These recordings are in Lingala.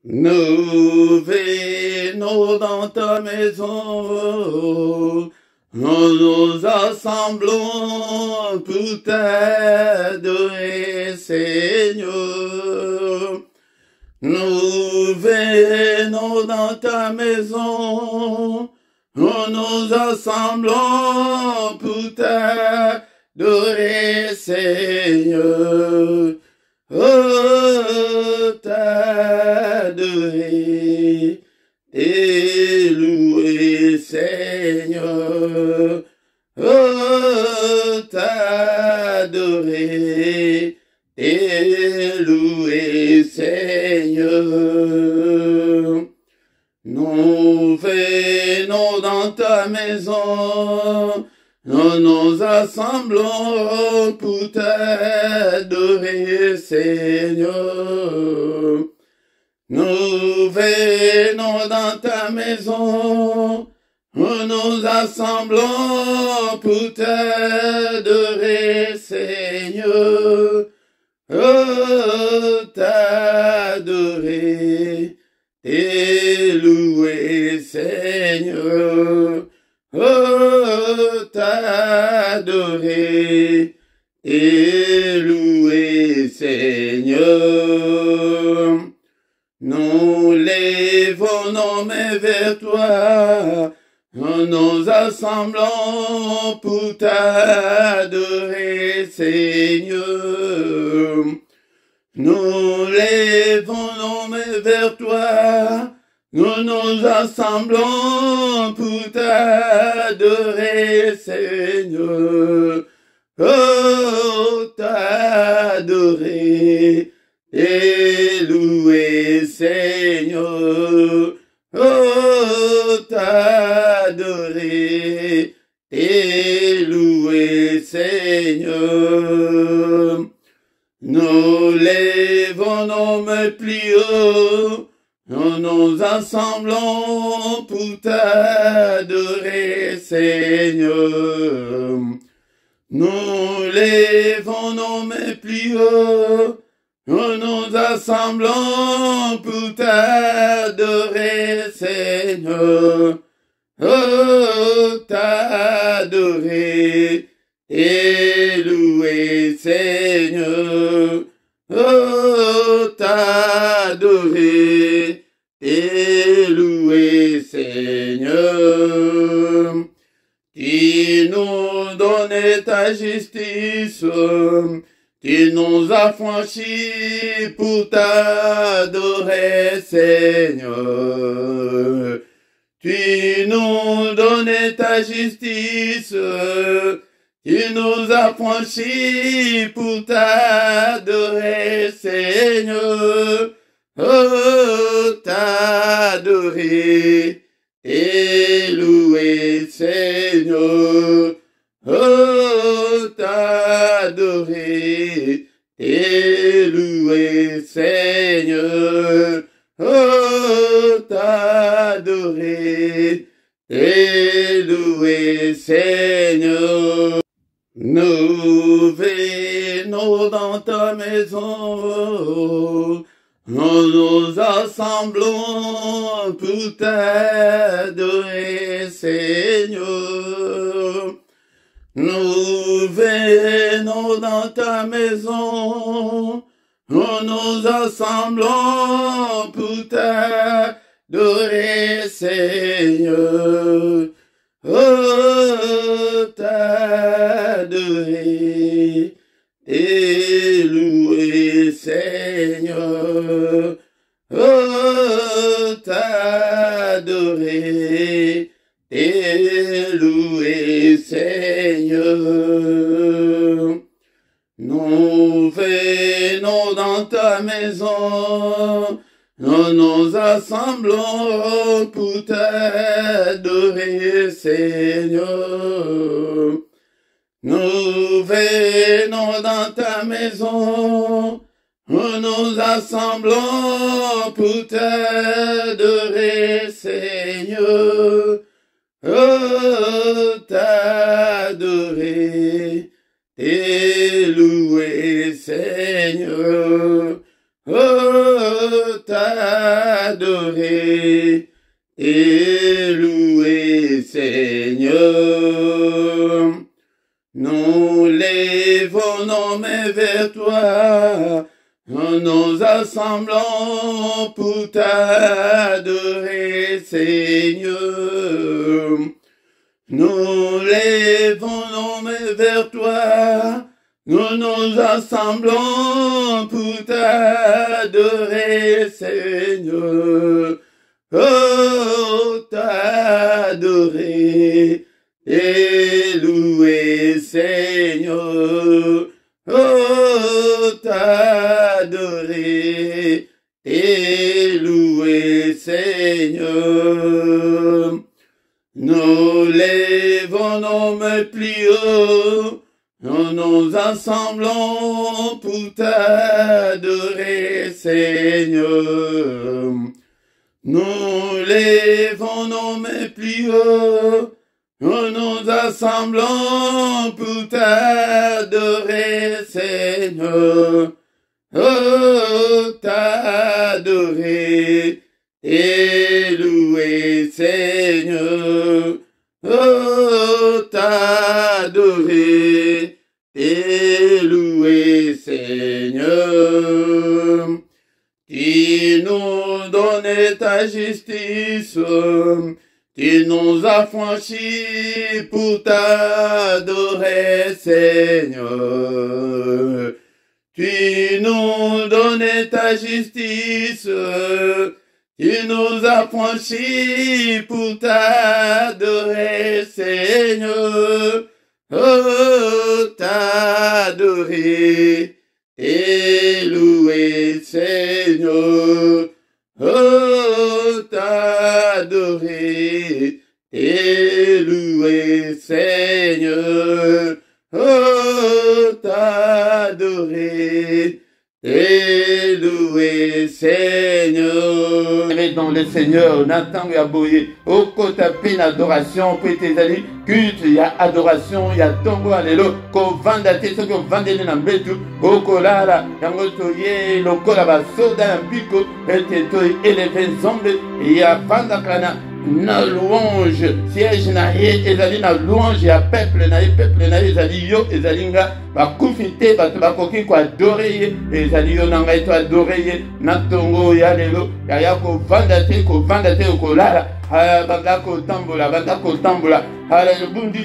Nous venons dans ta maison, nous nous assemblons pour t'adorer, Seigneur. Nous venons dans ta maison, nous nous assemblons pour t'adorer, Seigneur. Oh, t'adorer et louer, Seigneur. Oh, t'adorer et louer, Seigneur. Nous venons dans ta maison, nous nous assemblons pour t'adorer, Seigneur. Nous venons dans ta maison, nous nous assemblons pour t'adorer, Seigneur. Oh, t'adorer et louer, Seigneur. Oh, t'adorer et louer, Seigneur. Nous lèvons nos mains vers toi, nous nous assemblons pour t'adorer, Seigneur. Nous lèvons nos mains vers toi, nous nous assemblons pour t'adorer, Seigneur. Oh, t'adorer et louer, Seigneur. Oh, t'adorer et louer, Seigneur. Nous lèvons nos mains plus haut, nous nous assemblons pour t'adorer, Seigneur. Nous lèvons nos mains plus haut, nous nous assemblons pour t'adorer, Seigneur. Oh, t'adorer et louer, Seigneur. Oh, t'adorer et louer, Seigneur. Tu nous donnes ta justice, tu nous as franchis pour t'adorer, Seigneur. Tu nous donnes ta justice, tu nous as franchis pour t'adorer, Seigneur. Oh, t'adorer et louer, Seigneur. Oh, t'adorer et louer, Seigneur. Oh, t'adorer et louer, Seigneur. Nous venons dans ta maison, nous nous assemblons pour t'adorer, Seigneur. Nous venons dans ta maison, nous nous assemblons pour t'adorer, Seigneur. Oh, t'adorer et louer, Seigneur. Oh, t'adorer et louer, Seigneur. Nous venons dans ta maison, nous nous assemblons pour t'adorer, Seigneur. Nous venons dans ta maison, nous nous assemblons pour t'adorer, Seigneur. Oh, t'adorer et louer, Seigneur. Oh, t'adorer t'adorer et louer, Seigneur. Nous lèvons nos mains vers toi, nous assemblons pour t'adorer, Seigneur. Nous lèvons nos mains vers toi, nous nous assemblons pour t'adorer, Seigneur. Oh, t'adorer et louer, Seigneur. Oh, t'adorer et louer, Seigneur. Nous lèvons nos mains plus haut, nous nous assemblons pour t'adorer, Seigneur. Nous lèvons nos mains plus haut, nous nous assemblons pour t'adorer, Seigneur. Oh, t'adorer et louer, Seigneur. Oh, t'adorer et louer, Seigneur. Tu nous donnes ta justice, tu nous as franchis pour t'adorer, Seigneur. Tu nous donnes ta justice, tu nous as franchis pour t'adorer, Seigneur. Oh, t'adorer et louer, Seigneur. Oh, t'adorer et louer, Seigneur. Oh, t'adorer et louer, Seigneur. Dans le Seigneur, Nathan et Aboye, au côté de l'adoration, pour tes amis, culte, il y a adoration, il y a tongo, allélo, ko vanda te, ce que vendez dans betu, au kolala, yango toye, le kolaba, soda, pico, et te toye, élevé, zombe, il y a vanda kana, na louange, siège na ye, ezali na louange, ya peuple na ye, ezali yo, ezali nga, ba kufite, ba koki ko adore ye, ezali yo na ngai to adore ye, na tongo ya lelo, ya ko vanda te, ko lala, banda ko tambola, hallelujah, bundi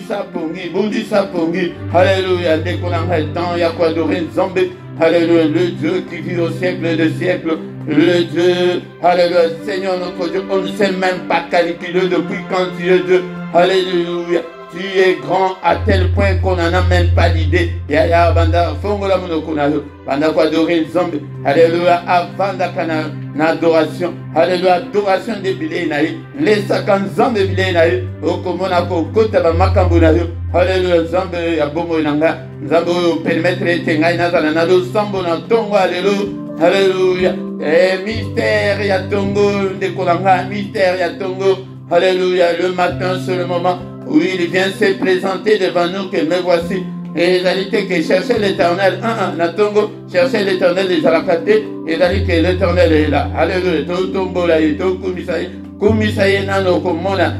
sa pongi, hallelujah, dès qu'on a le temps, ya ko adore Nzambe, hallelujah, le Dieu qui vit au siècle des siècles, le Dieu, alléluia, Seigneur notre Dieu, on ne sait même pas calculer depuis quand tu es Dieu, alléluia, tu es grand à tel point qu'on n'en a même pas l'idée, yaya banda, fongola monokunayo, banda kwa adorer Nzambe, alléluia, avant d'akana, adoration, alléluia, adoration de bilé naï, les 50 ans de bilé naï, okomona ko kota ba makambo nayo, alléluia, Nzambe ya bomo inanga, Nzambe permettre tengai nazana nado sambo na tongo, alléluia, alléluia. Et mystère ya tongo, décolanga, mystère ya tongo. Alléluia. Le matin, c'est le moment où il vient se présenter devant nous que me voici. Et il a dit que chercher l'éternel, na tongo, chercher l'éternel des alakaté, il a dit que l'éternel est là. Alléluia. To tombo la to kumisaye. Kumisaye nano komona,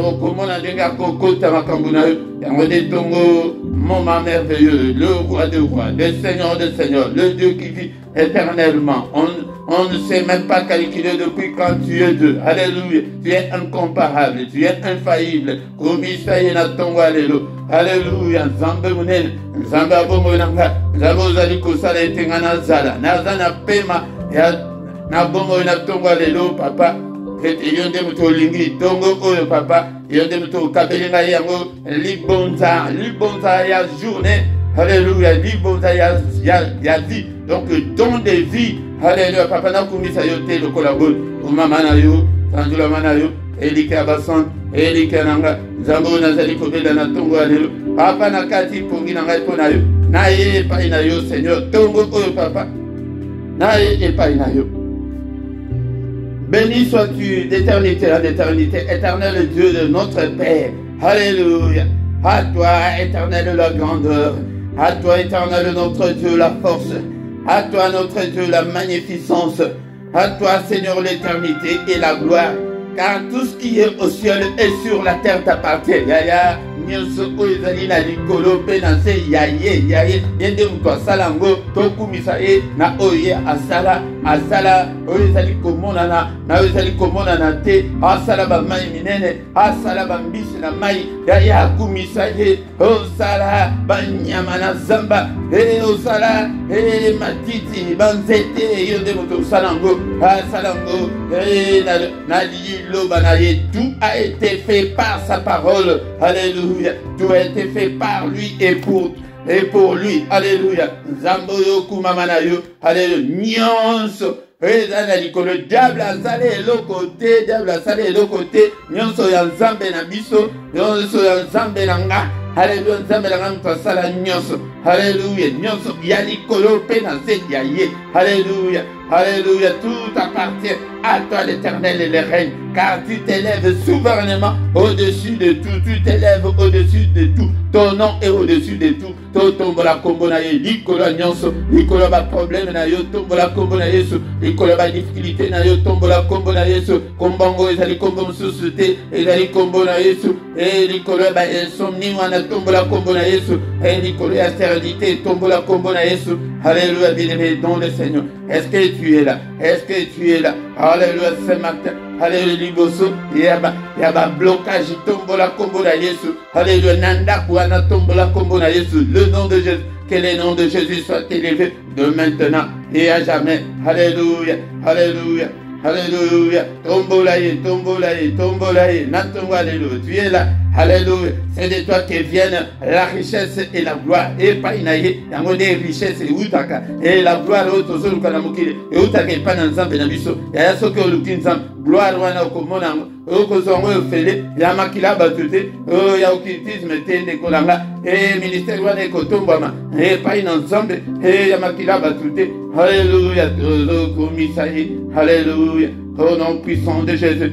okomona denga kokota makambuna. Yango de tongo, moment merveilleux, le roi de rois, le seigneur de seigneurs, le Dieu qui vit éternellement. On ne sait même pas calculer depuis quand tu es Dieu. Alléluia. Tu es incomparable, tu es infaillible. Kumisaye na tongo alléluia. Alléluia. Nzambe munene, Nzambe abomonanga, Nzambe ozali kosala etengana zala. Nazana pema ya na bongo na tongo alléluia papa. Yonde muto lingi tongo oyo papa, yonde muto kabelinga yango libonza ya journée, alléluia, libonza ya vie, donc don de vie, alléluia, papa na kumisa yote le kolabon, umama na yo, sanjula mana yo, elike abasan, elike nanga, zambo na zali kobela na tongo alléluia, papa na kati pongi nanga ipona yo, na ye pa ina yo Seigneur, tongo oyo papa, na ye pa ina yo. Béni sois-tu d'éternité en éternité, éternel Dieu de notre Père. Alléluia. À toi, éternel, la grandeur. À toi, éternel, notre Dieu, la force. À toi, notre Dieu, la magnificence. À toi, Seigneur, l'éternité et la gloire. Car tout ce qui est au ciel et sur la terre t'appartient. Yaya, nyonso oezali na likolo pe na se yaye yende muto asala ngo tokumisa ye na oye asala oezali komonana na oezali komonana te asala ba mai minene asala ba mbisi na mai yaya akumisa ye osala banyama na zamba osala matiti banzete yende muto osala ngo asala ngo na liloba na ye. Tout a été fait par sa parole. Alléluia. Tout a été fait par lui et pour lui. Alléluia. Zamboyo kumamanayo. Alléluia. Nyonso. Le diable a salé l'autre côté. Nyonso ya nzambe na biso. Nyonso ya nzambe na nga. Alléluia. Nzambe na nga mtasala nyonso. Alléluia. Nyonso ya likolo pe na zedi ya ye. Alléluia. Alléluia. Tout appartient à toi l'Éternel et le règne. Car tu t'élèves souverainement au-dessus de tout. Tu t'élèves au-dessus de tout. Ton nom est au-dessus de tout. Tombola kombo na ye. Likolo nyonso. Likolo ba problème na yo. Tombola kombo na yesu. Likolo ba difficulté na yo. Tombola kombo na yesu. Kombongo ezali kombo mususu te. Ezali kombo na yesu. Et likolo ba insomnie wana. Tombola kombo na yesu. Et likolo ya stérilité. Tombola kombo na yesu. Alléluia, bien-aimé dans le Seigneur. Est-ce que tu es là? Est-ce que tu es là? Alléluia, ce matin. Alléluia, liboso. Yaba blocage. Tombola kombo na yesu. Alléluia, nanda kuana tombola kombo na yesu. Le nom de Jésus. Que le nom de Jésus soit élevé de maintenant et à jamais. Alléluia, alléluia. Alléluia. Tombolaye. Natongo, alléluia. Tu es là. Alléluia. C'est de toi que viennent la richesse et la gloire. Et pas inaye. Yango des richesses et utaka. Et la gloire autour de Kanamukile. Et utaka et pas dans Zambé Nabiso. Yaya soke olukin Zam. Gloire wana okomona. Okozongo ofele. Yamakila batute. Yaukitisme tende kolanga. Et ministère wana ekotombama. Et pas dans Zambé. Et Yamakila batute. Alléluia. Alléluia. Au nom puissant de Jésus.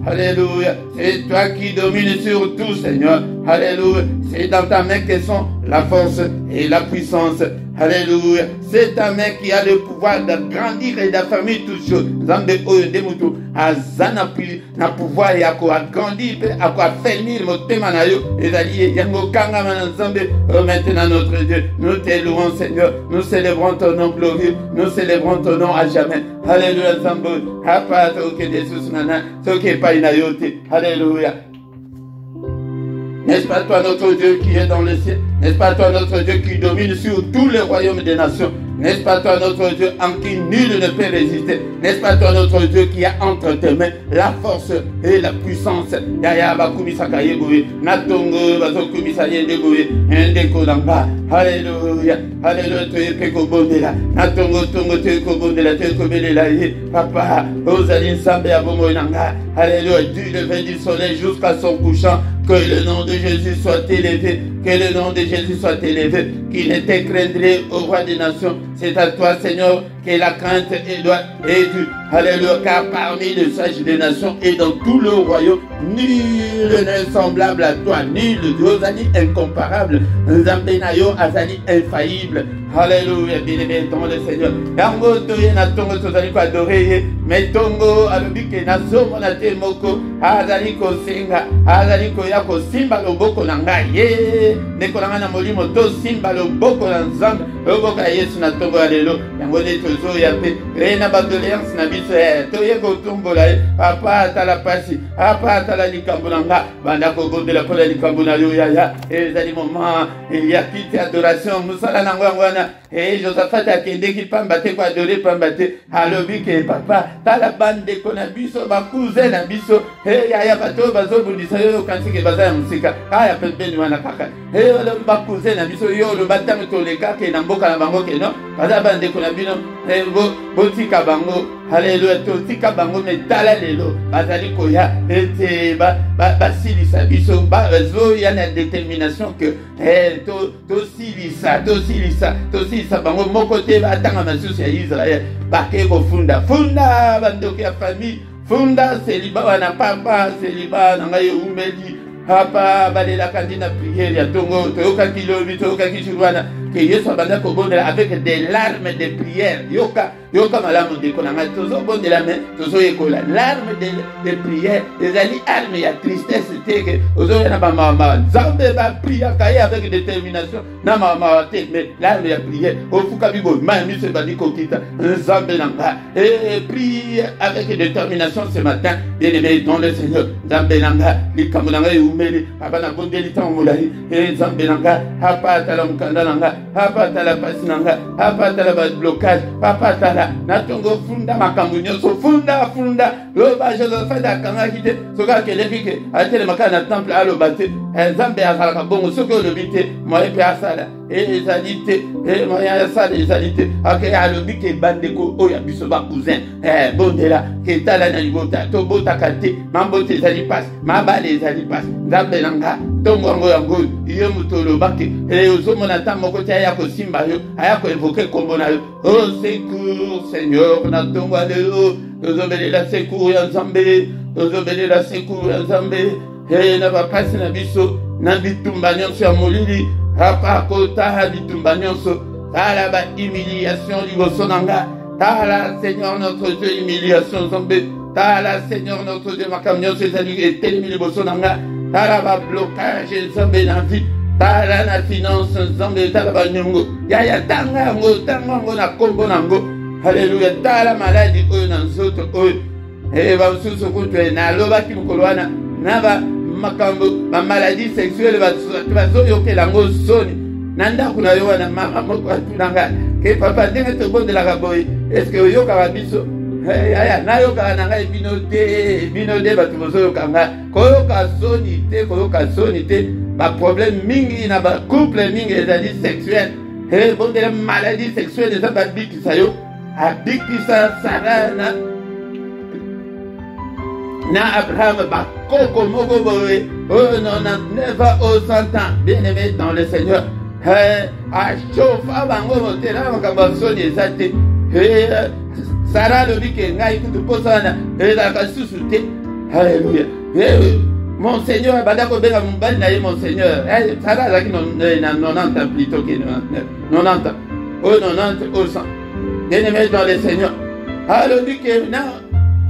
Alléluia. C'est toi qui domines sur tout, Seigneur. Alléluia. C'est dans ta main que sont la force et la puissance. Alléluia. C'est ta main qui a le pouvoir d'agrandir et d'affermir toutes choses. Zambe oyo demutu azana na pouvoir ya ko agrandir à ko affermir motema na yo ezali yango kanga na Zambe. Maintenant notre Dieu, nous te louons, Seigneur. Nous célébrons ton nom glorieux. Nous célébrons ton nom à jamais. Alléluia. Zambo apa to ke Jesus nana to ke pa inayote. Alléluia. N'est-ce pas toi notre Dieu qui est dans le ciel? N'est-ce pas toi notre Dieu qui domine sur tous les royaumes des nations? N'est-ce pas toi notre Dieu en qui nul ne peut résister? N'est-ce pas toi notre Dieu qui a entre tes mains la force et la puissance? Yaya bakumisa kayeboye natongo bazokumisa yendeboye endeko namba. Alléluia. Alléluia. Tu es kobondela natongo tongo tu es kobondela tu es kobelela ye papa ozali nsambe ya bomo nanga. Alléluia. Du lever du soleil jusqu'à son couchant. Que le nom de Jésus soit élevé. Que le nom de Jésus soit élevé. Qu'il ne te craindrait au roi des nations. C'est à toi, Seigneur, que la crainte est due. Alléluia. Car parmi les sages des nations et dans tout le royaume, nul n'est semblable à toi. Nul. Ozali incomparable. Zambenayo azali infaillible. Alléluia. Bien-aimé dans le Seigneur. Yango toye na tongo tozali ko adorer. Mais tongo alobike na zomo na te moko. Azali ko singa. Azali ko ya ko simba loboko na ngai. Ye. Ndeko na na molimo to simba loboko na Nzambe. Loboko ya Yesu na tongo alelo. Yango ne tozo ya pe. Rena badoléance na biso. Toye ko tumbola. Papa atala pasi. Papa atala likambo na nga. Banda ko gondela ko la likambo na yo ya. Ezali moment. Il y a petite adoration. Musala na ngwana. Et Josaphat a kende ki pambate kwa adoré pambate. Alobi ke papa. Tala bande ko na biso. Ba cousin na biso. Ya bato bazo bundisa yo kanti ke baza ya musika. Aya pembeni wana kaka. Wala ba cousin na biso yo lo batame to le kaka na mboka na bango ke no. Baza bande ko na bino. Botika bango. Alléluia. Totika bango metala lelo. Bazali ko ya ete ba silisa biso. Bazo ya na détermination que to silisa bango moko te batanga masusu ya Israël. Bake ko funda bandoki ya famille. Funda célibat wana papa célibat na ngai umeli papa balela kandi na prière ya tongo toyoka kilobi toyoka kishurwana que Yesu abanda kobondela avec des larmes de prière. Yoka malamu de konanga tozo bondela mais tozo yekola larmes de prière. Ezali armes ya tristesse te que ozo na ba mama Nzambe ba prier kaye avec détermination na mama te mais larmes ya prière. Ofuka bibo mami se badi kokita Nzambe nanga et prie avec détermination ce matin. Bien-aimé dans le Seigneur. Nzambe nanga likamulanga umeli abana bondeli tamulai Nzambe nanga hapa tala mkanda nanga hapa tala pasi nanga hapa tala blocage hapa tala natongo funda makambo nyonso funda loba Joseph akanga kite soka kelefike atele makana temple alo bate Nzambe azalaka bongo soki olobi te moye pe asala ezali te moye asala ezali te ake alobi ke bandeko oyo biso ba cousin bondela ke tala na libota to botaka te mambo te ezali pasi mabale ezali pasi Nzambe nanga tongo yango iyo mutolo bake ozomona ta moko te aya kosimba yo aya koevoke kombo na yo au secours Seigneur na tongo alelo ozobelela secours ya Nzambe ozobelela secours ya Nzambe na bapasi na biso na bitumba nyonso ya molili apa kota bitumba nyonso tala ba humiliation liboso nanga tala Seigneur notre Dieu humiliation Nzambe tala Seigneur notre Dieu makambo nyonso ezali etelemi liboso nanga tala ba blocage Nzambe na vie tala na finance Nzambe tala ba nyongo ya tanga ngo na kombo nango haleluya tala maladi oyo na nzoto oyo ba ususu kutwe na loba kimkolwana na ba makambo ba maladie sexuelle ba zoyokela ngo soni nanda kuna yo wana mama moko atunanga ke papa ndenge to bondela boy est-ce que yoka biso aya nayoka nanga bino de batu bozoyoka nga koyoka soni te ba problème mingi na ba couple mingi ezali sexuel bondela maladie sexuelle eza babikisa yo abikisa Sara na Abraham bakoko moko boye oh 99 au 100 ans bien-aimé dans le Seigneur achofa bango motela makambo soni eza te Sarah lobi ke ngai kutu posana ezalaka susu te haleluya mon Seigneur badako benga mbali na ye mon Seigneur Sarah azalaki na 90 plutôt que 90 au 90 au 100 bien-aimé dans le Seigneur alobi ke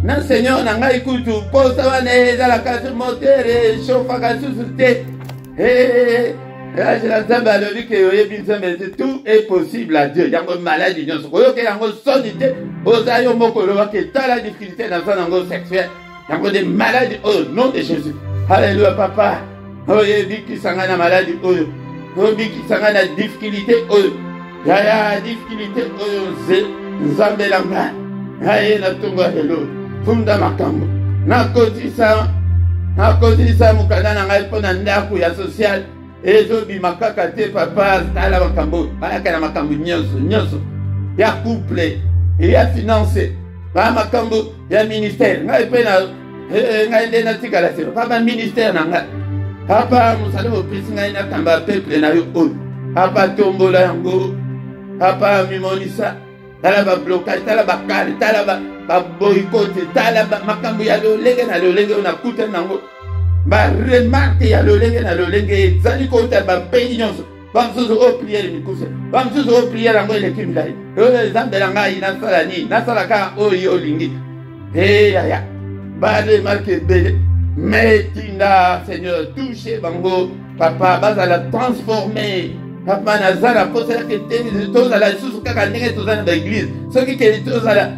na Seigneur na ngai kutu posa wana ezalaka motere chauffaka susu te Nzambe alobi ke oyebi Nzambe tout est possible à Dieu yango maladie nyonso koyoka yango soni te oza yo moko oloba ke tala difficulté na sa nango sexuelle yango des maladies au nom de Jésus alléluia papa oyebi kisanga na maladie oyo oyebi kisanga na difficulté oyo ya difficulté oyo Nzambe langa aye na tongo lelo funda makambo nakozisa mukanda na ngai mpona ndako ya social ezobimaka kaka te papa tala makambo bayaka na makambo nyonso ya couple ya finance ba makambo ya ministère ngai mpe na ngai nde natikala te papa ministère na ngai papa mosala opesi ngai nakamba peuple na yo oyo papa tombola yango papa mimonisa tala ba blocage tala ba kale tala ba boycott tala ba makambo ya lolenge na lolenge na kuta nango ba remarque ya lolenge na lolenge ezali kota ba pays nyonso bamsusu o priere mikuse bamsusu o priere yango eleki milai oyo Nzambe na ngai nasala nini nasalaka oyo olingi ya ba remarque ebele mais tinda Seigneur touche bango papa bazala transformé papa nazala posalaki te tozala lisusu kaka ndenge tozala na baeglise soki keli tozala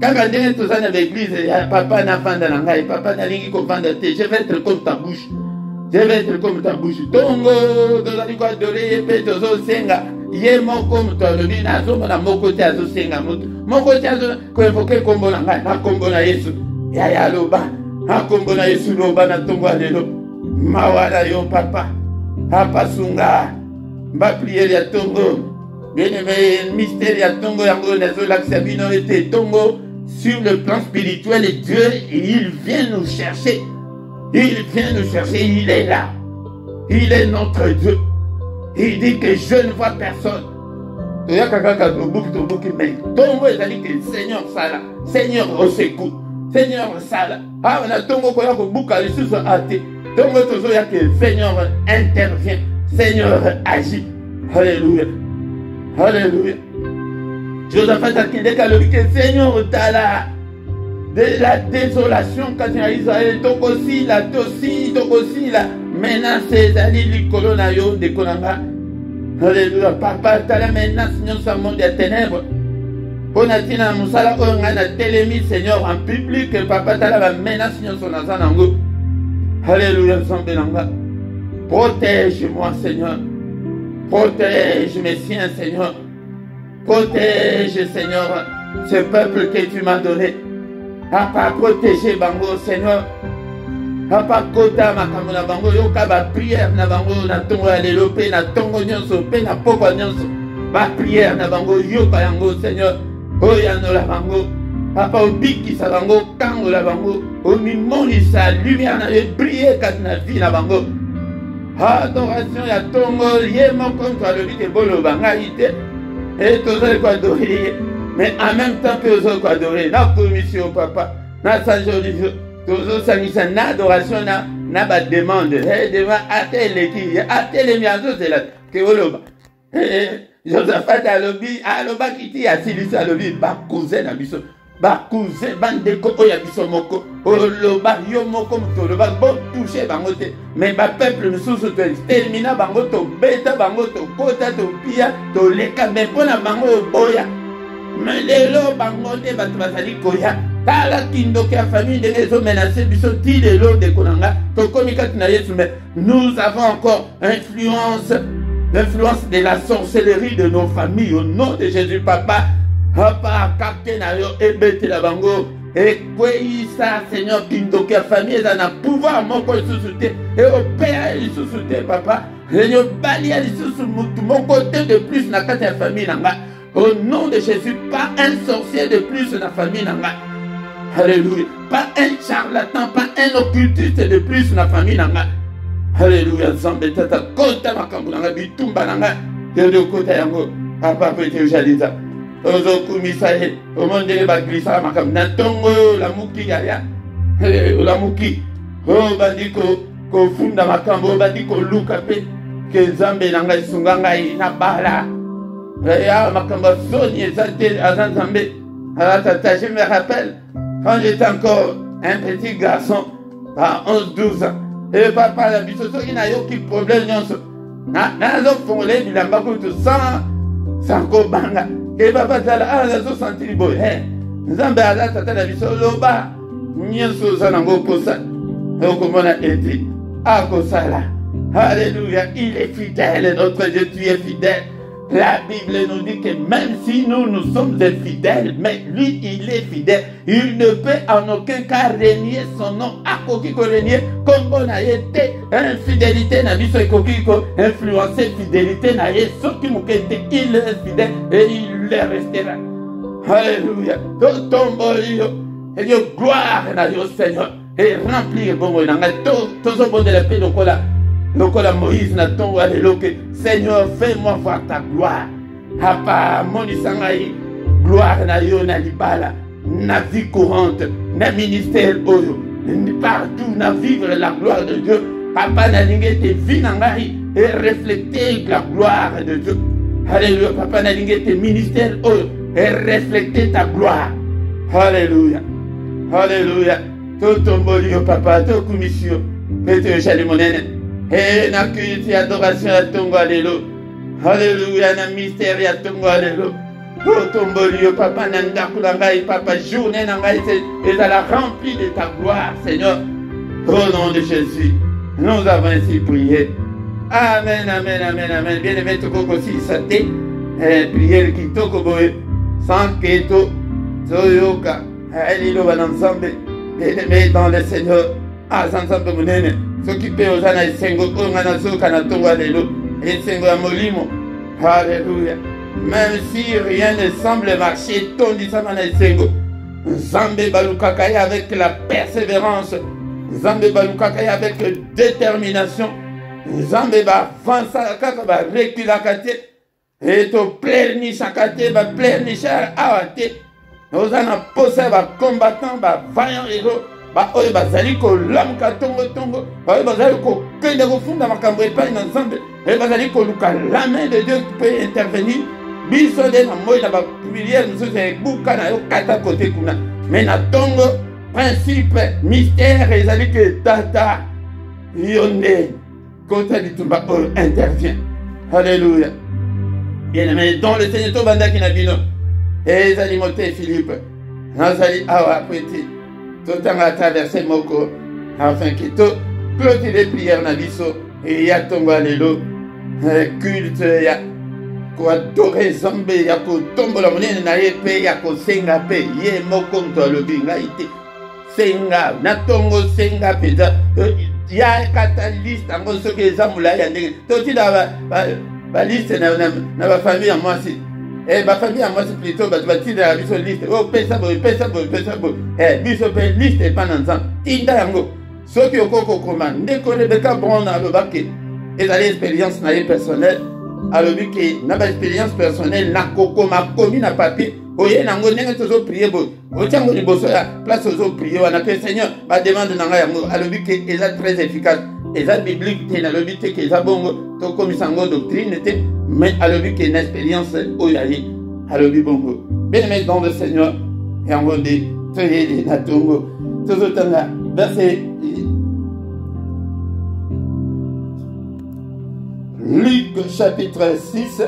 kaka ndenge tozala na baeglise ya papa nafanda na ngai papa nalingi kovanda te je vais être comme ta bouche tongo tozali koadore ye mpe tozosenga ye moko moto alobi nazomona moko te azosenga moto moko te koevoke kombo na ngai na kombo na Yesu yaya aloba na kombo na Yesu loba na tongo ya lelo mawala yo papa sunga ba priere ya tongo bien-aimé mystère ya tongo yango nazolakisa bino ete tongo sur le plan spirituel et Dieu il vient nous chercher il est là il est notre Dieu il dit que je ne vois personne toyaka kaka tobuki mais tongo ezali ke Seigneur sala Seigneur au secours Seigneur sala na tongo koya kobuka lisusu ate tongo tozoya ke Seigneur intervient Seigneur agit. Alléluia. Alléluia. Josaphat akendeka alobi ke Seigneur otala de la désolation kati na Israël tokosila menace ezali likolo na yo ndeko na nga. Alléluia. Papa tala menace nyonso ya monde ya ténèbres mpo na ntina na mosala oyo ngai na telemi Seigneur en public. Papa tala ba menace nyonso naza nango. Alléluia. Nzambe na nga, protège-moi Seigneur, protège mes siens Seigneur, protège Seigneur ce peuple que tu m'as donné. Papa protéger bango Seigneur, papa kota makambo na bango yoka ba prière na bango na tongo ya lelo pe na tongo nyonso pe na pokwa nyonso ba prière na bango yoka yango Seigneur oyanola bango. Papa obikisa bango kangola bango omimonisa lumière na yo briller kati na vie na bango. Adoration ya tongo ye moko alobi te boloba ngai te et tozali koadorer mais en même temps que ozali koadorer na commission papa na sanjoliso tozosangisa na adoration na bademande demande ateleki atelemi azozela ke oloba. Josaphat alobaki ti asilisi alobi bakousin na biso bakousin bandeko oyo ya biso moko oloba yo moko moto oloba botouche bango te mais bapeuple mosusu toextermina bango tobeta bango tokota topia toleka mais mpo na bango oboya mais lelo bango te bato bazali koya. Tala kindoki ya famille ndenge ezomenase biso ti lelo ndeko na nga tokomi kati na Yesu. Mais nous avons encore l'influence de la sorcellerie de nos familles au nom de Jésus. Papa papa kapte na yo ebetela bango ekweisa Seigneur kindoki ya famille eza na pouvoir moko lisusu te eopea lisusu te papa Seigneur balia lisusu mutu moko te de plus na kati ya famille na nga au nom de Jésus. Pas un sorcier de plus na famille na nga. Alléluia. Pas un charlatan, pas un occultiste de plus na famille na nga. Alléluia. Nzambe tata kota makambo na nga bitumba na nga de kota yango papa pete jalisa ozokumisa ye omondele baglisa makambo na ntongo lamuki yaya olamuki bandi kofunda makambo bandi koluka mpe ke nzambe na ngai esunga ngai na bala ya makambo soni eza te aza nzambe. Alors tata, je me rappelle quand j'étais encore un petit garçon à 11-12 ans et papa la biso soki na yoki problème nyonso nazofongole bilamba kutu sans kobanga et papa tala nazosantili boye nzambe aza tata na biso loba nyonso oza nango posa okomona ete akosala. Alléluia. Il est fidèle, notre Dieu, tu es fidèle. La Bible nous dit que même si nous sommes infidèles, mais lui il est fidèle. Il ne peut en aucun cas renier son nom. Akokiko renier comme on a été infidélité na biso ekokiko influencer fidélité na yeso qui mukete. Il est fidèle et il le restera. Alléluia. Totombolio et Dieu gloire na Dieu Seigneur et remplir bongo na tozo bon de la paix lokola Moïse na tongo aleloke. Seigneur, fais-moi voir ta gloire. Papa, monisangai gloire na yo na libala na vie courante na ministère oyo partout na vivre la gloire de Dieu. Papa na lingete vie na ngai et refléter la gloire de Dieu. Alléluia. Papa na lingete ministère oyo et refléter ta gloire. Alléluia. Alléluia. Totomboli yo papa to commission pete jali monene. Et na culte adoration ya tongo alelo. Alléluia. Na mystère ya tongo alelo. Totomboli yo papa na ndaku na ngai papa journée na ngai ezala remplie de ta gloire Seigneur. Au nom de Jésus, nous avons ainsi prié. Amen, amen, amen, amen. Bien aimé toko si sate prière kitoko boye sans keto zoyoka alilo bananzambe. Bien aimé dans le Seigneur. Azanzambe munene s'occuper aux ana esengo ongana zoka na tongo lelo esengo ya molimo. Alléluia. Même si rien ne semble marcher tondisama na esengo Nzambe balukaka avec la persévérance, Nzambe balukaka avec détermination, Nzambe bavansa kaka ba reculaka te et to pleurnisaka te ba pleurnisha awate ozana posa ba combattant ba vaillant héros ba oyo bazali kolamuka tongo oyo bazali kokende kofunda makambo epai na Nzambe oyo bazali koluka la main de Dieu qui peut intervenir biso de na moi na ba prière mosusu ebuka na yo kata kote kuna mais na tongo principe mystère ezali que tata yo nde kota litumba oyo intervient. Alléluia. Bien-aimé dans le Seigneur tobandaki na bino ezali mote Philippe nazali awa apeti totanga ata verset moko afin que to clôture les prières na biso et ya tongo lelo culte ya ko adorer Nzambe ya ko tombola monene na ye pe ya ko senga pe ye moko mto alobi ngai te senga na tongo senga peza ya catalyste ngo soki eza mula ya ndenge toti na ba liste na ba famille ya mwasi ba famille ya mwasi plutôt bato batinde ya biso liste o pesa boye biso pe liste pa na nzambe tinda yango soki okoko koma ndeko Rebecca Brown alobaki ezali expérience na ye personnelle alobi ke na ba expérience personnelle na kokoma komi na papier oye nango ndenge tozo prier boye otiango liboso ya place ozo prier wana pe Seigneur ba demande na ngai yango alobi ke eza très efficace eza biblique te nalobi te ke eza bongo tokomisa yango doctrine te mais alobi ke na expérience oyo aye alobi bongo bien-aimé dans le Seigneur yango nde toyeli na tongo tozotanga verset Luc chapitre 6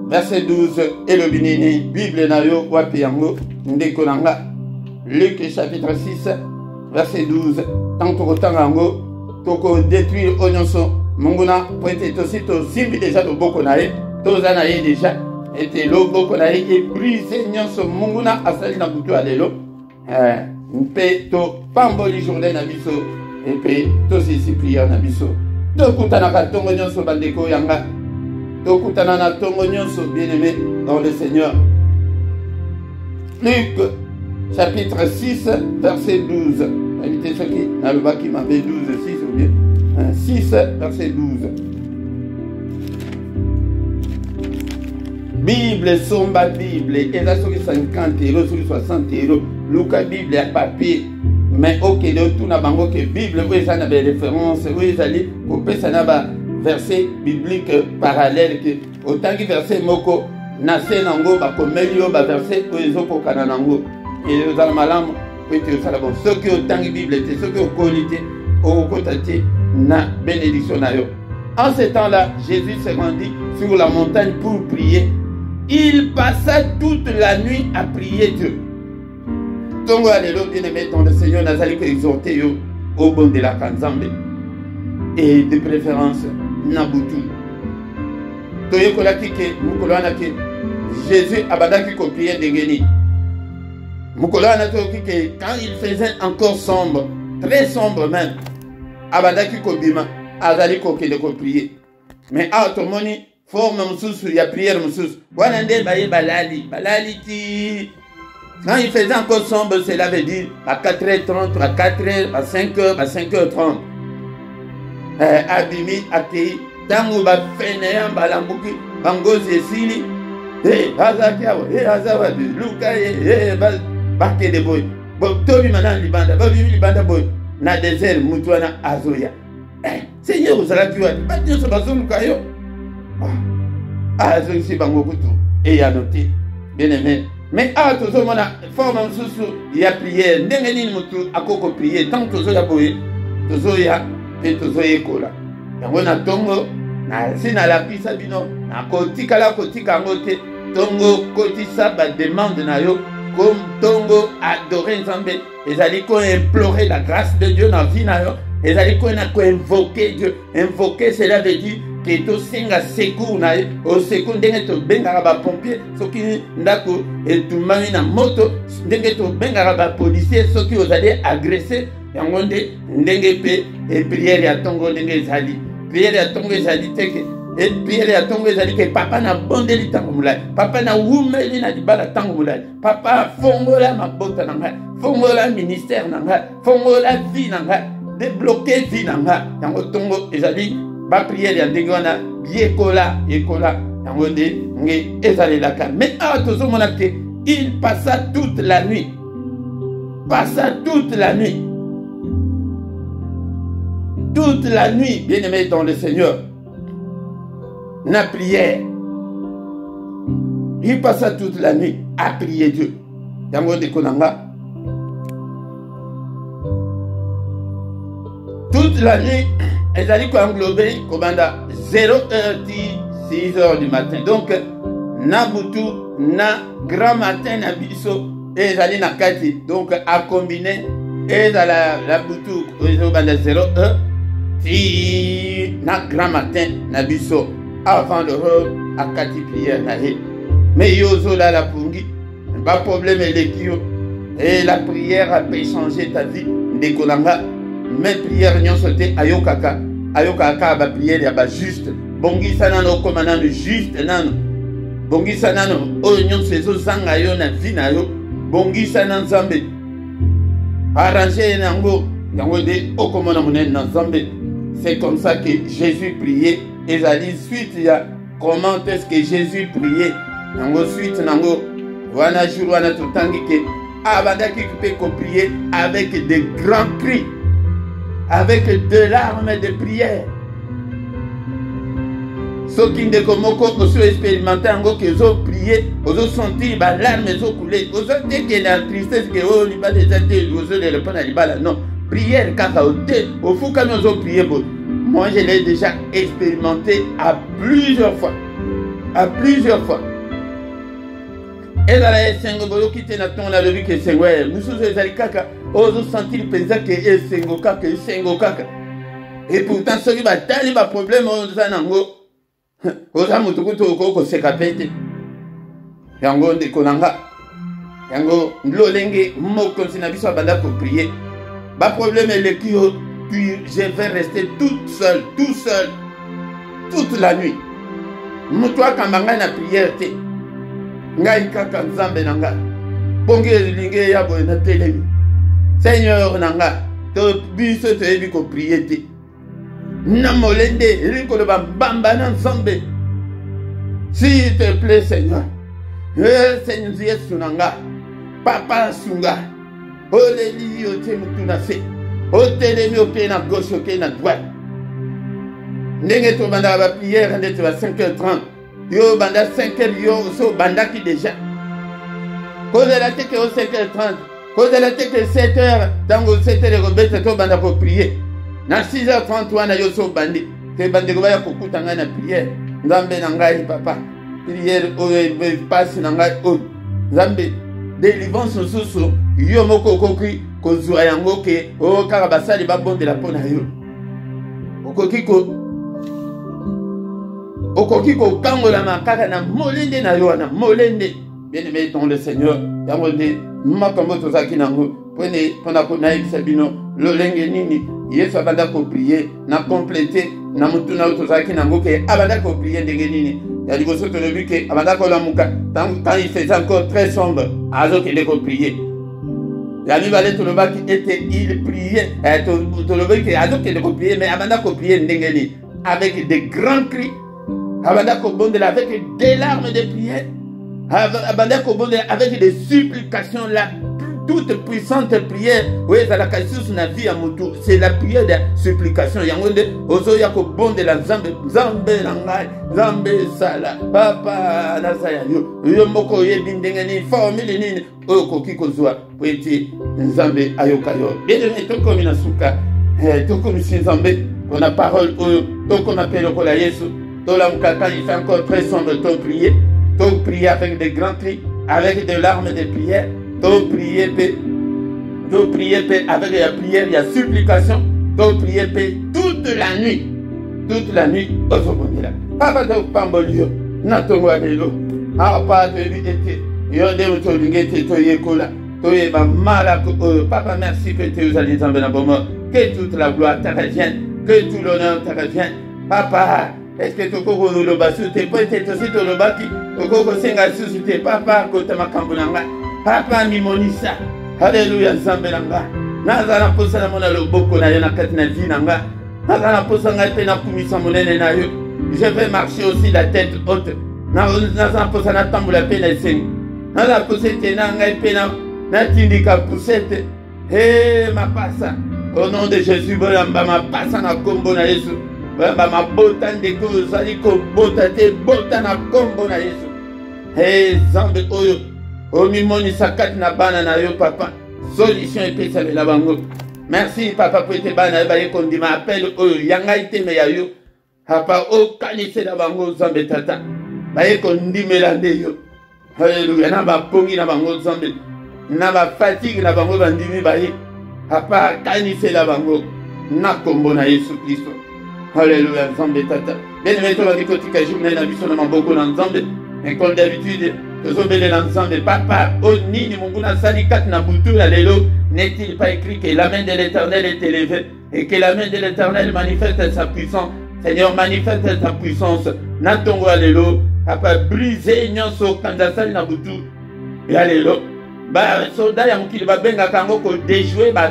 verset 12 et le binini Bible na yo wapi yango ndeko nanga Luc chapitre 6 verset 12 tant tokotanga yango toko détruire onyonso monguna po ete tosi tosimbi déjà loboko na ye toza na ye déjà ete loboko na ye ebrise nyonso monguna asali na butu ya lelo mpe topamboli journée na biso epe tosisi prière na biso tokutanaka tongo nyonso bandeko yanga tokutana na tongo nyonso bien-aimé dans le Seigneur. Luc chapitre 6 verset 12 invitez ceux qui n'avaient qui m'avait 12 6 ou bien 6 verset 12 Bible somba Bible et là sur 50 € sur 60 €. Luca Bible à papier mais ok de tout na bango que Bible oui ça na des références oui ça dit pour ça na ba verset biblique parallèle que autant que verset moko na senango ba komelio ba verset ozo ko kananango et dans malamu peut-être ça bon ce que autant que Bible c'est ce que qualité au côté na bénédiction na yo. En ce temps-là, Jésus se rendit sur la montagne pour prier. Il passa toute la nuit à prier Dieu. Tongo alelo bien-aimé dans le Seigneur nazali ko exhorter yo au bon de la Kanzambe et de préférence Nabutu. Toye kolaki ke mukolana ke Jésus abadaki ko prier dengeni. Mukolana toki ke quand il faisait encore sombre, très sombre même, abadaki ko bima azali ko kende ko prier. Mais automoni forme mususu ya prière mususu. Wana nde baye balali ti quand il faisait encore sombre, cela veut dire à 4h30, à 4h, à 5h, à 5h30. Abimi, Akei, Tango ba Fenéan, Balambuki, Bangozi et Sili, Hazakiawa, Hazawa, Luka, Baké de Boy, Tobi Manan Libanda, Babi Libanda Boy, na désert, Moutouana, Azoya. Seigneur, vous allez tuer, pas dire ce bazon Kayo. Azoy, c'est Bangokutu, et il a noté, bien aimé. Mais à tout ce moment, forme sous il y a prié, n'engagez mutu à coco prier, tant que vous avez tozoya et tozoye kola. On a tongo, na sina la pisa bino, na kotika la kotika ngote, tongo kotisa ba demande na yo, comme tongo adorer Nzambe, et ali ko implorer la grâce de Dieu dans vie na yo, et ali ko na ko invoquer Dieu, invoquer cela veut dire que to singa secours na o secours ndenge to benga ba pompier soki ndako et to mami na moto ndenge to benga ba policier soki ozali agresser yango ndenge pe et prière ya tongo ndenge ezali prière ya tongo ezali teke et prière ya tongo ezali ke papa na bondeli tango mulai papa na wumeli na dibala tango mulai papa fongola mabota na ngai fongola ministère na ngai fongola vie na ngai débloquer vie na ngai yango tongo ezali ba prière ya ndenge wana yekola yango nde nge ezalelaka. Mais tozomona ke il passa toute la nuit bien aimé dans le Seigneur na prière Il passa toute la nuit à prier Dieu. Yango de Konanga. Toute la nuit, ils allaient englober commanda 0h 6h du matin. Donc, Nabutu, na grand matin, na biso, et ils allaient na kati. Donc, à combiner, et dans la boutou, ils ont 0h, si na grand matin, na biso, avant le rôle, à kati prière, na he. Mais yozo là, la pungi, pas problème, et la prière a pu changer ta vie, de Konanga. Mais prière nyon sauté ayokaka ba prière ya ba juste bongi sanano commandant juste nano bongi sanano o nyon sezo zanga yo na vie na yo bongi sanan zambe arranger nango yango de o komona munen na zambe. C'est comme ça que Jésus priait. Et ça dit suite il y a comment est-ce que Jésus priait nango suite nango wana jour wana tutangi ke abandaki peut prier avec des grands cris, avec de larmes de prière. Ceux qui ne komoko aussi expérimenté encore qu'ils ont prié, ils ont senti les larmes, ils ont coulé, ils ont dit qu'il y a la tristesse, que oh, il va déjà dire, ils ont répondre à l'ibala. Non, prière, quand au fond, quand nous avons prié, moi je l'ai déjà expérimenté à plusieurs fois. À plusieurs fois. Et dans la Sengo, qui était dans ton la vie que Sengo, nous sommes les kaka, ils ont senti le paysage que Sengo kaka, Sengo kaka. Et pourtant, ceux qui ont des problèmes, ils ont oza mutukutu okoko seka pete yango ndekonanga yango lolenge moko sina biso abanda ko prier ba problème eleki yo puis je vais rester toute seule toute la nuit mutu akambanga na prière te ngai kaka nzambe nanga bonge linge ya boye na telemi Seigneur nanga to biso to ebi ko prier te Namolende, Rikolo Bamba Nzambe. S'il te plaît, Seigneur. Seigneur Sunanga. Papa Sunga. Oleli ote mutunase. Otelemi ope na gauche ope na droite. Ndenge to banda ba prière ndete ba 5h30. Yo banda 5h yo so banda ki déjà. Cause la teke au 5h30. Cause la teke 7h. Tango 7h robete to banda pour prier. Na 6h30 wana yo so bandi te bandi ko baya kokutanga na prière nzambe na ngai papa prière o passe na ngai o nzambe délivrance susu yo moko koki kozwa yango ke o kaka basali babondela pona yo okoki ko kangola makaka na molende na yo wana molende bien aimé dans le Seigneur yango de makambo tozaki nango pona ko na ibisabino lolenge nini Yesu abanda ko prier na compléter na mutuna utozaki na ngoke abanda ko prier ndenge nini ya liboso to lebi ke abanda ko lamuka quand il faisait encore très sombre azo kende ko prier ya mibale to lobaki était il priait to lebi ke azo kende ko prier mais abanda ko prier ndenge nini avec des grands cris abanda ko bondela avec des larmes de prière abanda ko bondela avec des supplications là. Toute puissante prière, oui, c'est la question na vie à mutu, c'est la prière de supplication. Yangonde, ozo yako bon de la zambe, zambe nangai, zambe sala, papa na saya yo, yo moko ye bindenge ni formule ni, oko kiko zwa, poeti zambe ayoka yo. Bien aimé, toko mina suka, toko misi zambe, on a parole, toko m'appelle au kola Yesu, tola mkaka, il fait encore très sombre, ton prier avec des grands cris, avec des larmes de prière. Donc prier avec la prière, il y a supplication. Donc prier toute la nuit. Toute la nuit, au là. Papa de Pambolio, Natongo Adelo, Papa de l'Été, Yonde Tolingete Toyekola, Toyeba Malako, Papa merci que tu as dit en Benabomo, que toute la gloire te revienne, que tout l'honneur te revienne. Papa, est-ce que tu peux nous le basser? Tu peux être aussi le baki, tu peux senga susciter, Papa, côté Makambunanga. Papa mimonisa, Alléluia, Zambelanga. Nazana posana mona loboko na yo na kati na vie nanga. Nazana posanga pe na kumisa monene na yo. Je vais marcher aussi la tête haute. Nazana posana tambula pe na esengi. Nazana posete na ngai pe na tindika poussette. Ma passa. Au nom de Jésus, bolamba ma passa na kombo na Yesu. Bolamba ma bota ndeko zali ko bota te bota na kombo na Yesu. Hey, Zambe Oyo. Omimoni Sakati na bana na yo, papa. Solution et pesa la bango. Merci, papa, pour te bana. Baye kondima appel Oyo. Yanga ite me ya yo. Papa, o kanise la bango, Zambe tata. Baye kondime la de yo. Alléluia. Na ba pongi na bango, Zambe. Na ba fatigue na bango, bandimi baye. Papa, kanise la bango. Na kombo na Yesu Christo. Alléluia, Zambe tata. Bien aimé, toi, la kotika journée na biso na maboko na Zambe. Et comme d'habitude, nous sommes ensemble. Papa, au nini munguna salikat na butu la lelo, n'est-il pas écrit que la main de l'Éternel est élevée et que la main de l'Éternel manifeste sa puissance. Seigneur, manifeste ta puissance. Natongo alelo, papa, briser nyonso kandasali na butu. Et alelo, ba soda ya mukili ba benga kango ko déjouer ba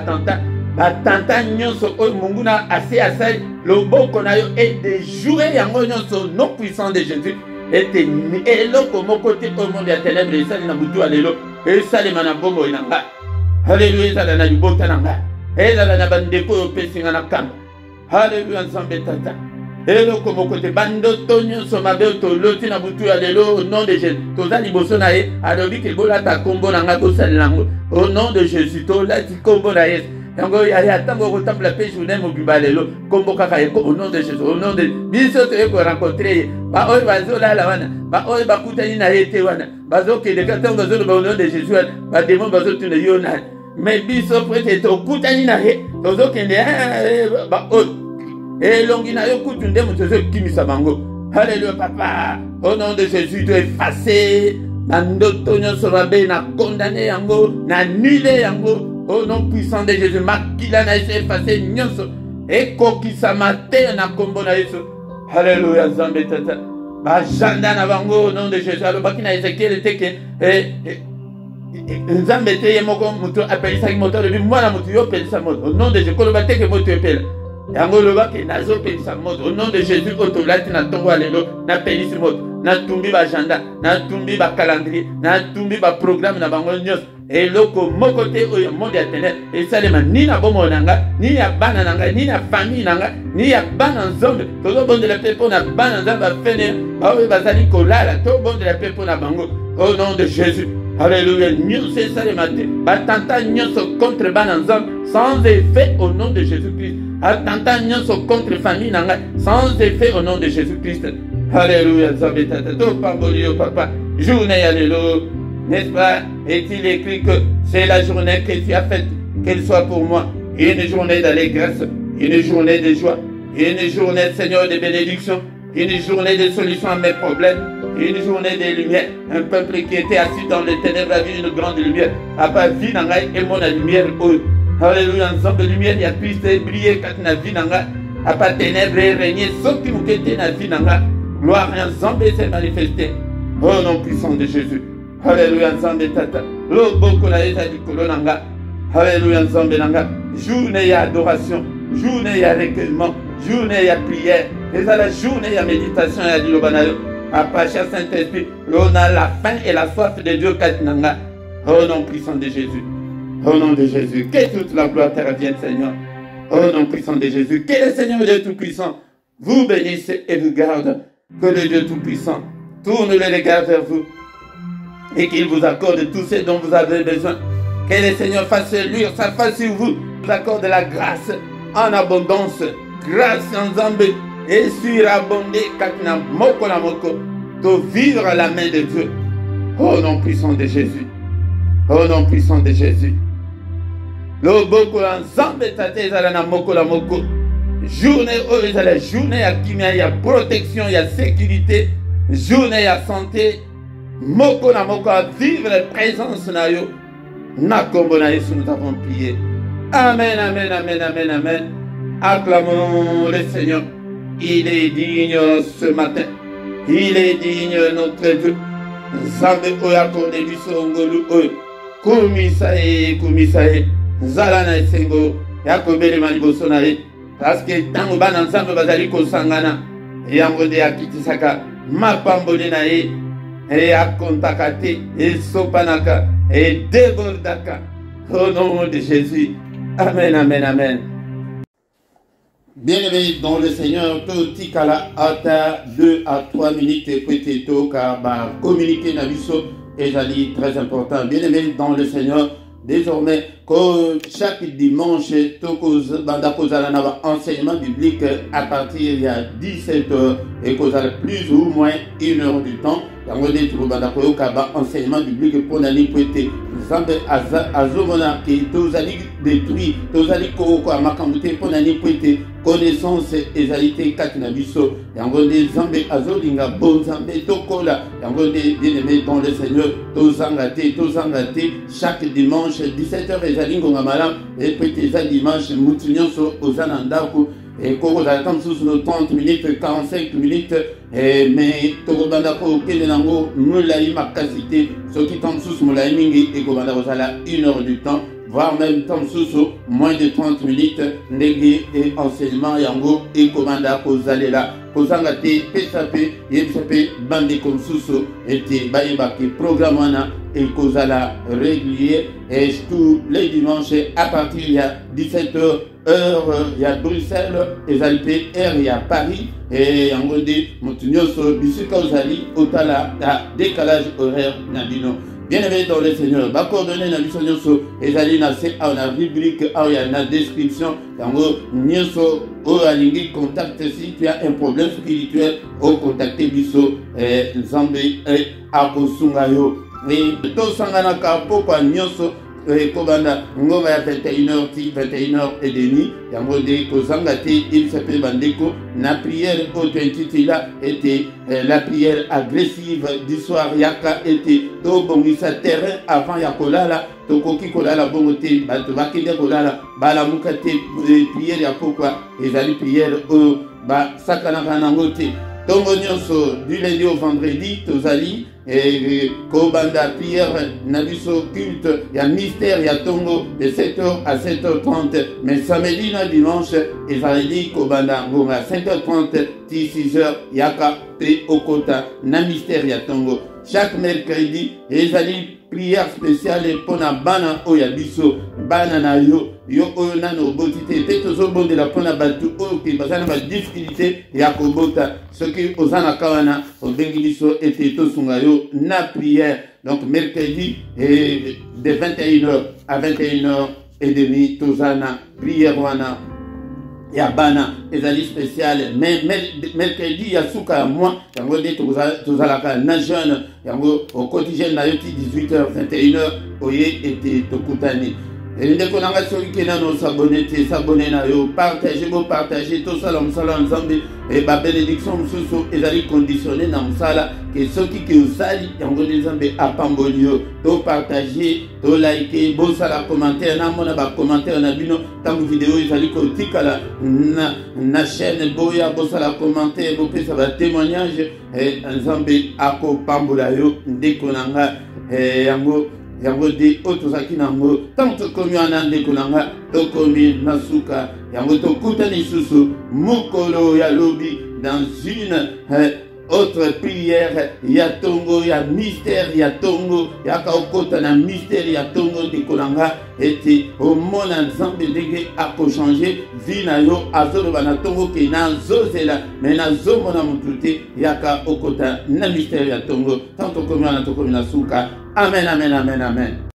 tanta nyonso o munguna assez asali loboko na yo et déjouer yango nyonso non puissant de Jésus. Et eloko mokote au monde ya ténèbres esali na butu alelo esalema na bombo inanga. Alléluia, ezala na libota nanga, ezala na bandeko oyo opesinga na kamba. Alléluia, Nzambe tata. Eloko mokote bandoto nyonso mabe oyo toloti na butu ya lelo au nom de Jésus. Toza liboso na ye alobi ke bolata kombo nanga bosalela yango au nom de Jésus. Tolati kombo na Yesu yango ya tango kotambola pe journée mobimba lelo kombo kaka ye au nom de Jésus. Au nom de biso toye ko rencontrer ba oyo bazolala wana ba oyo bakutani na ye te wana bazokende kata bazoloba au nom de Jésus ba démon bazotuna yo na mais biso prete tokutani na ye tozokende ba oyo elongi na yo kutu nde moto ezokimisa bango. Alléluia, papa, au nom de Jésus to effacer bandoto nyonso mabe na condamné yango na annulé yango au nom puissant de Jésus. Makila na Yesu effacer nyonso ekokisama te na kombo na Yesu. Alléluia, Nzambe tata. Ba janda na bango au nom de Jésus. Alobaki na Ezekiel teke Nzambe te ye moko muto apelisaki moto lebi mwana mutu yo pelisa moto au nom de Jésus. Koloba teke moto epela yango lobaki nazo pelisa moto au nom de Jésus. Otolati na tongo alelo na pelisi moto na tumbi ba janda na tumbi ba calendrier na tumbi ba programme na bango nyos eloko moko te oyo monde ya ténèbres esalema ni na bomo nanga ni ya bana nanga ni na famille nanga ni ya bana nzambe. Tozobondela pe mpo na bana nzambe afene baoyo bazali kolala tobondela pe mpo na bango au nom de Jésus. Alléluia, nyonso esalema te batanta nyonso contre bana nzambe sans effet au nom de Jésus-Christ. Attentat nyonso contre famille nanga sans effet au nom de Jésus-Christ. Alléluia, Nzambe tata to pamboli yo papa journée ya lelo. N'est-ce pas? Est-il écrit que c'est la journée que tu as faite, qu'elle soit pour moi une journée d'allégresse, une journée de joie, une journée, Seigneur, de bénédiction, une journée de solution à mes problèmes, une journée de lumière. Un peuple qui était assis dans les ténèbres a vu une grande lumière. Papa, vie nanga et mon lumière. Alléluia, ensemble lumière, il y a Christ brillé quand na vie nanga. Papa, ténèbres régné, sauf qui vous quittez na vie nanga. Gloire ensemble s'est manifesté. Au nom puissant de Jésus. Alléluia, ensemble tata. Lo boko na yesa di kolonanga. Alléluia, ensemble nanga. Journée ya adoration, journée ya recueillement, journée ya prière. Et ça la journée ya méditation ya di lobanayo. Papa, cher Saint-Esprit, l'on a la faim et la soif de Dieu katinanga. Au nom puissant de Jésus. Au nom de Jésus, que toute la gloire te revienne, Seigneur. Au nom puissant de Jésus, que le Seigneur Dieu Tout-Puissant vous bénisse et vous garde. Que le Dieu Tout-Puissant tourne le regard vers vous et qu'il vous accorde tout ce dont vous avez besoin. Que le Seigneur fasse luire sa face sur vous, vous accorde la grâce en abondance, grâce en Zambé et surabondé, katina moko na moko, de vivre à la main de Dieu. Au nom puissant de Jésus. Au nom puissant de Jésus. Le boko ensemble tate zala na moko la moko. Journée oh ezala journée ya kimia ya protection ya sécurité, journée ya santé. Moko na moko à vivre la présence na yo. Na kombo na Yesu nous avons prié. Amen, amen, amen, amen, amen. Acclamons le Seigneur. Il est digne ce matin. Il est digne notre Dieu. Nzambe oya konde biso ngolu oyo. Kumisae. Zala na esengo ya kobelema liboso na ye. Parce que tango bana nzambe bazali kosangana yango nde akitisaka mapamboli na ye e akontaka te esopanaka e débordaka au nom de Jésus. Amen, amen, amen. Bien-aimé dans le Seigneur, Totikala Ata 2 à 3 minutes et peut-être car communiquer Nabiso est très important. Bien-aimé dans le Seigneur, désormais, chaque dimanche, enseignement biblique à partir il y a 17h et plus ou moins 1 heure du temps. Enseignement biblique pour l'année prêtée. Zambe azomona qui tozali détruit, tozali koko amakamute pour l'année prêtée. Connaissance et égalité katinabiso. Yangonde zambe azolinga bon zambe tokola. Yangonde bien-aimé dans le Seigneur, tozangate. Chaque dimanche 17h et zalingonga malam et peut-être dimanche mutunyoso ozanandako. Et quand attend sous nos 30 minutes, 45 minutes, mais Togobanda ko Kelenango, Moulaï Makasité, ceux qui tombent sous Moulaï Mingi et Gobanda Rosala 1 heure du temps, voire même temps sous moins de 30 minutes, Négé et enseignement Yango et Gobanda Kozalela. Kozangate, PSAP, YPSAP, Bande comme sous et Bayebaki, programme et Kozala régulier, et tous les dimanches à partir il y a 17h. Il y a Bruxelles, et Alpes, il y a Paris, et en gros, Montignoso, Bissika Ozali, Otala, à décalage horaire, Nabino. Bien-aimé dans le Seigneur, va coordonner Nabiso Nyoso, et Zali Nassé, à la rubrique, il y a la description, en gros, Nyoso, au Alingi, contacte si tu as un problème spirituel, au contacter Bisso, Zambé, et Akosungayo. Et tout Sanganaka, pourquoi Nyoso, Kobanda, Ngoma ya 21h30, Yamode Kozangate, il s'appelle Bandeko, la prière auto-intitulée était la prière agressive du soir, Yaka était Tobongisa terrain avant Yakolala, Tokoki Kolala Bongote, Batobakide Kolala, Balamukate, prière Yapokwa, et Zali prière au Sakanakanangote. Tongo Nyonso, du lundi au vendredi, Tozali, et Kobanda, prière, Nabiso, culte, il y a mystère, il y a Tongo, de 7h à 7h30, mais samedi, dimanche, et vendredi, Kobanda, à 5h30, 6h, Yaka, P. Okota, na mystère, il y a Tongo. Chaque mercredi, et Zali, prière spéciale pour na bana oyabiso, bana na yo nano botite, tetozo bonde la pona batu o ki bazana ba difficulté ya kobota, ce qui ozana kawana obengibiso et tetosunga yo na prière. Donc mercredi et de 21h à 21h30 tozana prière wana ya bana ezali spécial, mais mercredi ya suka moi yango de tozalaka na jeune yango au quotidien na yoti 18h 21h oye était tokutani et ndeko nanga soki kena no s'abonner na yo partager tout ça la musala ensemble et ba bénédiction mususu ezali conditionné na musala que soki ke usali yango nzambe apamboli yo to partager to liker bo sala commentaire na mona ba commentaire na bino tangu vidéo ezali ko tikala na chaîne boya bo sala commentaire bo pesa ba témoignage et nzambe akopambola yo ndeko nanga yango de otozaki nango tanto komi anande kunanga tokomi nasuka yango tokutani susu mukolo ya lobi dans une autre prière ya tongo ya mystère ya tongo ya kaokota na mystère ya tongo de kolanga ete omona nzambe ndenge akochange vi na yo azoloba na tongo ke nazozela me nazomona motu te yaka okota na mystère ya tongo tanto komi wana tokomi na suka. Amen, amen, amen, amen.